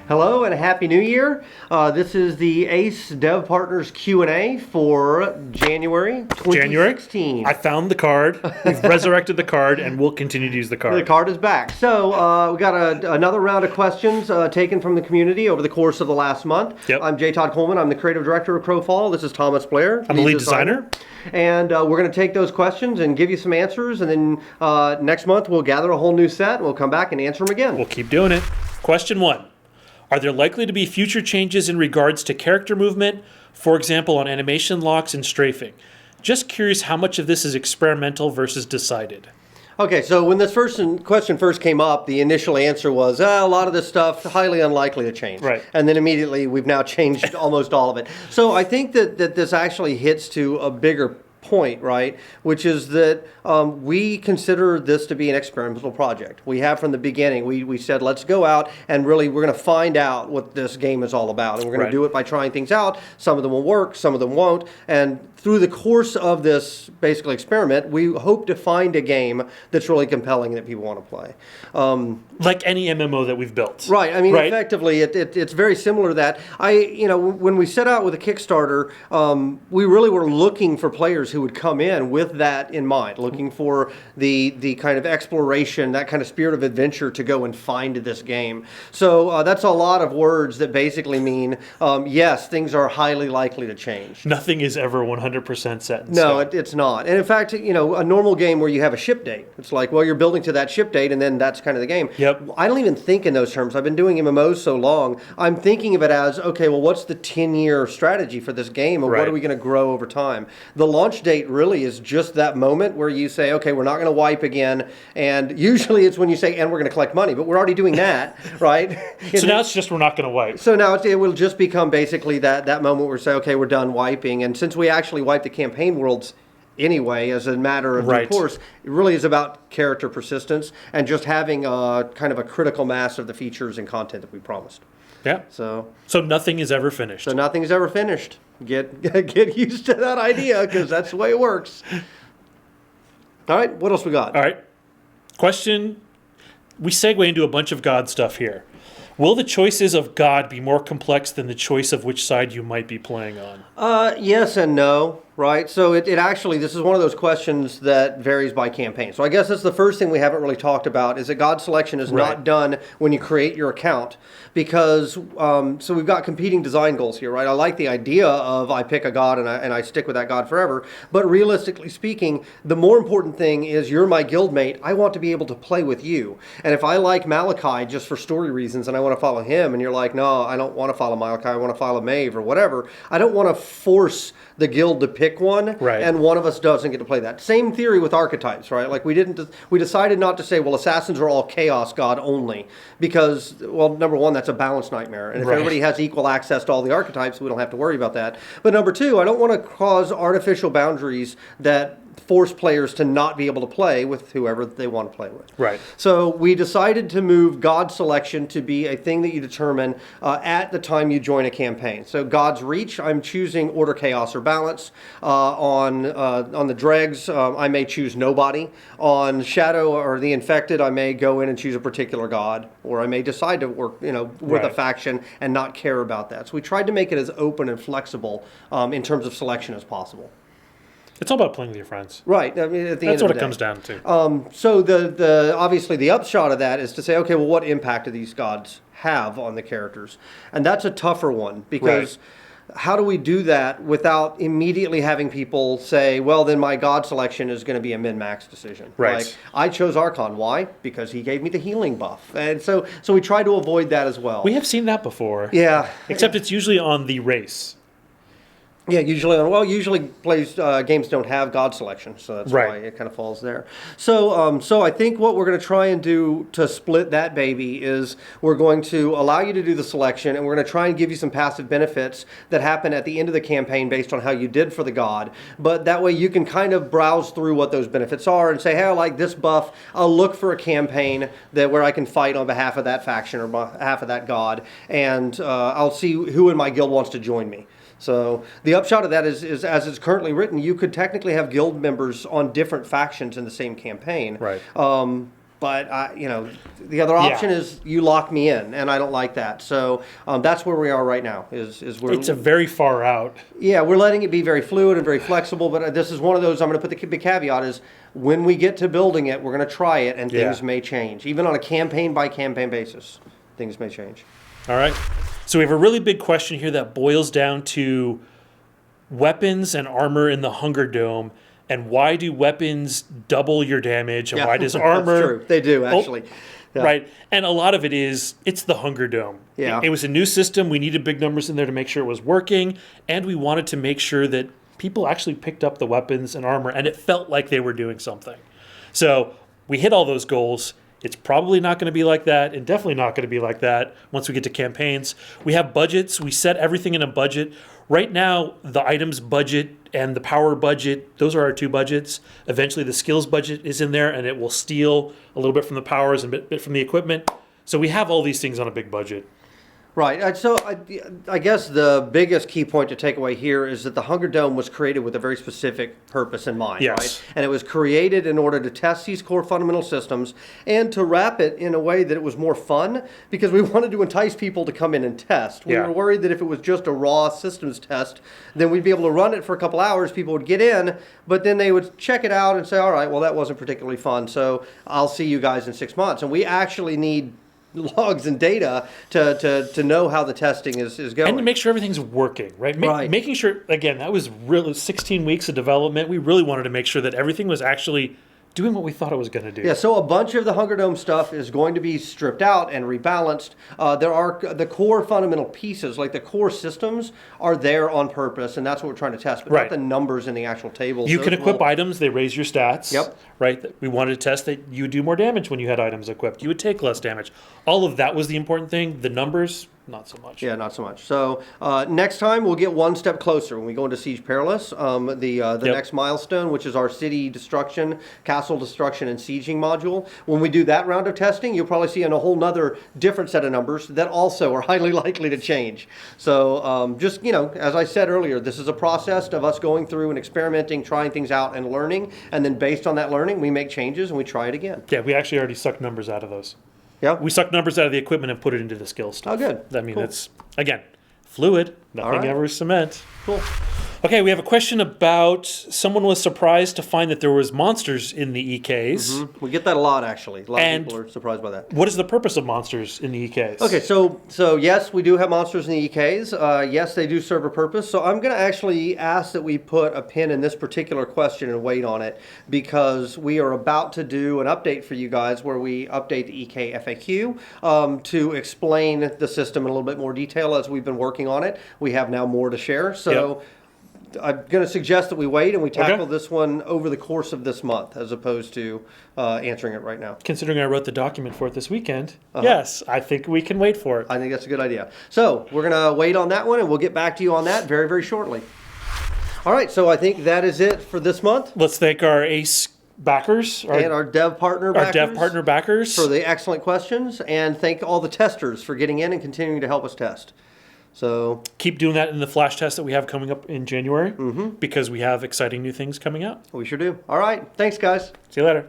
Hello and Happy New Year. This is the ACE Dev Partners Q&A for January 2016. I found the card. We've resurrected the card, and we'll continue to use the card. The card is back. So we got another round of questions taken from the community over the course of the last month. Yep. I'm Todd Coleman. I'm the creative director of Crowfall. This is Thomas Blair. I'm the lead designer. And we're going to take those questions and give you some answers. And then next month, we'll gather a whole new set, and we'll come back and answer them again. We'll keep doing it. Question 1. Are there likely to be future changes in regards to character movement, for example, on animation locks and strafing? Just curious how much of this is experimental versus decided. Okay, so when this question first came up, the initial answer was, a lot of this stuff, highly unlikely to change. Right. And then immediately, we've now changed almost all of it. So I think that this actually hits to a bigger point, right, which is that we consider this to be an experimental project. We have from the beginning, we said, let's go out and really we're going to find out what this game is all about. And we're going to do it by trying things out. Some of them will work, some of them won't. And through the course of this basically experiment, we hope to find a game that's really compelling that people want to play. Like any MMO that we've built. Right. I mean, effectively, it's very similar to that. When we set out with a Kickstarter, we really were looking for players who would come in with that in mind, looking for the kind of exploration, that kind of spirit of adventure to go and find this game. So that's a lot of words that basically mean, yes, things are highly likely to change. Nothing is ever 100% set in No, stone. it's not. And in fact, a normal game where you have a ship date, it's like, well, you're building to that ship date and then that's kind of the game. Yep. I don't even think in those terms. I've been doing MMOs so long. I'm thinking of it as, okay, well, what's the 10-year strategy for this game and what are we going to grow over time? The launch date really is just that moment where you say, okay, we're not going to wipe again. And usually it's when you say, and we're going to collect money, but we're already doing that, right? So now it's just we're not going to wipe. So now it will just become basically that moment where we say, okay, we're done wiping. And since we actually wipe the campaign worlds anyway, as a matter of due course, it really is about character persistence and just having a kind of a critical mass of the features and content that we promised. Yeah. So nothing is ever finished. So nothing's ever finished. Get used to that idea because that's the way it works. All right, what else we got? All right. Question. We segue into a bunch of God stuff here. Will the choices of God be more complex than the choice of which side you might be playing on? Yes and no, right? So it actually, this is one of those questions that varies by campaign. So I guess that's the first thing we haven't really talked about is that God selection is not done when you create your account because, so we've got competing design goals here, right? I like the idea of I pick a God and I stick with that God forever. But realistically speaking, the more important thing is you're my guildmate. I want to be able to play with you. And if I like Malachi just for story reasons and I want to follow him and you're like, no, I don't want to follow Malachi, I want to follow Maeve or whatever, I don't want to force the guild to pick one and one of us doesn't get to play that. Same theory with archetypes, right? Like we decided not to say, well, assassins are all chaos god only because, well, number one, that's a balance nightmare. And if everybody has equal access to all the archetypes, we don't have to worry about that. But number two, I don't want to cause artificial boundaries that force players to not be able to play with whoever they want to play with. Right. So we decided to move God selection to be a thing that you determine at the time you join a campaign. So God's Reach, I'm choosing Order, Chaos, or Balance. On the Dregs, I may choose Nobody. On Shadow or the Infected, I may go in and choose a particular God, or I may decide to work, with a faction and not care about that. So we tried to make it as open and flexible in terms of selection as possible. It's all about playing with your friends. Right. I mean, at the That's end of what the it day. comes down to. So the obviously the upshot of that is to say, okay, well, what impact do these gods have on the characters? And that's a tougher one because how do we do that without immediately having people say, well, then my god selection is going to be a min-max decision. Right. Like, I chose Archon. Why? Because he gave me the healing buff. And so we try to avoid that as well. We have seen that before. Yeah. Except it's usually on the race. Yeah, usually games don't have God selection, so that's why it kind of falls there. So I think what we're going to try and do to split that baby is we're going to allow you to do the selection, and we're going to try and give you some passive benefits that happen at the end of the campaign based on how you did for the God. But that way you can kind of browse through what those benefits are and say, hey, I like this buff. I'll look for a campaign where I can fight on behalf of that faction or behalf of that God, and I'll see who in my guild wants to join me. So the upshot of that is as it's currently written, you could technically have guild members on different factions in the same campaign. Right. But the other option is you lock me in, and I don't like that. So that's where we are right now. Is where It's a very far out. Yeah, we're letting it be very fluid and very flexible. But this is one of those. I'm going to put the big caveat is when we get to building it, we're going to try it, and things may change, even on a campaign by campaign basis. Things may change. All right. So we have a really big question here that boils down to weapons and armor in the Hunger Dome. And why do weapons double your damage? And why does armor... That's true. They do, actually. Right. And a lot of it's the Hunger Dome. Yeah. It was a new system. We needed big numbers in there to make sure it was working. And we wanted to make sure that people actually picked up the weapons and armor, and it felt like they were doing something. So we hit all those goals. It's probably not going to be like that, and definitely not going to be like that once we get to campaigns. We have budgets. We set everything in a budget. Right now, the items budget and the power budget, those are our two budgets. Eventually, the skills budget is in there, and it will steal a little bit from the powers and a bit from the equipment. So we have all these things on a big budget. Right. So I guess the biggest key point to take away here is that the Hunger Dome was created with a very specific purpose in mind, right? And it was created in order to test these core fundamental systems and to wrap it in a way that it was more fun because we wanted to entice people to come in and test. We were worried that if it was just a raw systems test, then we'd be able to run it for a couple hours, people would get in, but then they would check it out and say, all right, well, that wasn't particularly fun, so I'll see you guys in 6 months. And we actually need logs and data to know how the testing is going. And to make sure everything's working, right? Making sure, again, that was really 16 weeks of development. We really wanted to make sure that everything was actually doing what we thought it was going to do. Yeah, so a bunch of the Hunger Dome stuff is going to be stripped out and rebalanced. There are the core fundamental pieces, like the core systems, are there on purpose, and that's what we're trying to test, but not the numbers in the actual tables. You can equip items, they raise your stats. Yep. Right? We wanted to test that you would do more damage when you had items equipped. You would take less damage. All of that was the important thing. The numbers, not so much. Yeah, not so much. So next time we'll get one step closer when we go into Siege Perilous. The next milestone, which is our city destruction, castle destruction, and sieging module. When we do that round of testing, you'll probably see a whole nother different set of numbers that also are highly likely to change. So just, as I said earlier, this is a process of us going through and experimenting, trying things out and learning. And then based on that learning, we make changes and we try it again. Yeah, we actually already sucked numbers out of those. Yeah. We sucked numbers out of the equipment and put it into the skill stuff. Oh, good. I mean, cool. It's, again, fluid. Nothing ever is cement. Cool. Okay, we have a question about someone was surprised to find that there was monsters in the EKs. Mm-hmm. We get that a lot, actually. A lot of people are surprised by that. What is the purpose of monsters in the EKs? Okay, so yes, we do have monsters in the EKs. Yes, they do serve a purpose. So I'm going to actually ask that we put a pin in this particular question and wait on it because we are about to do an update for you guys where we update the EK FAQ to explain the system in a little bit more detail as we've been working on it. We have now more to share. So I'm going to suggest that we wait and we tackle this one over the course of this month as opposed to answering it right now. Considering I wrote the document for it this weekend, yes, I think we can wait for it. I think that's a good idea. So we're going to wait on that one and we'll get back to you on that very, very shortly. All right, so I think that is it for this month. Let's thank our ACE backers. And our dev partner backers. For the excellent questions. And thank all the testers for getting in and continuing to help us test. So keep doing that in the flash test that we have coming up in January because we have exciting new things coming out. We sure do. All right. Thanks, guys. See you later.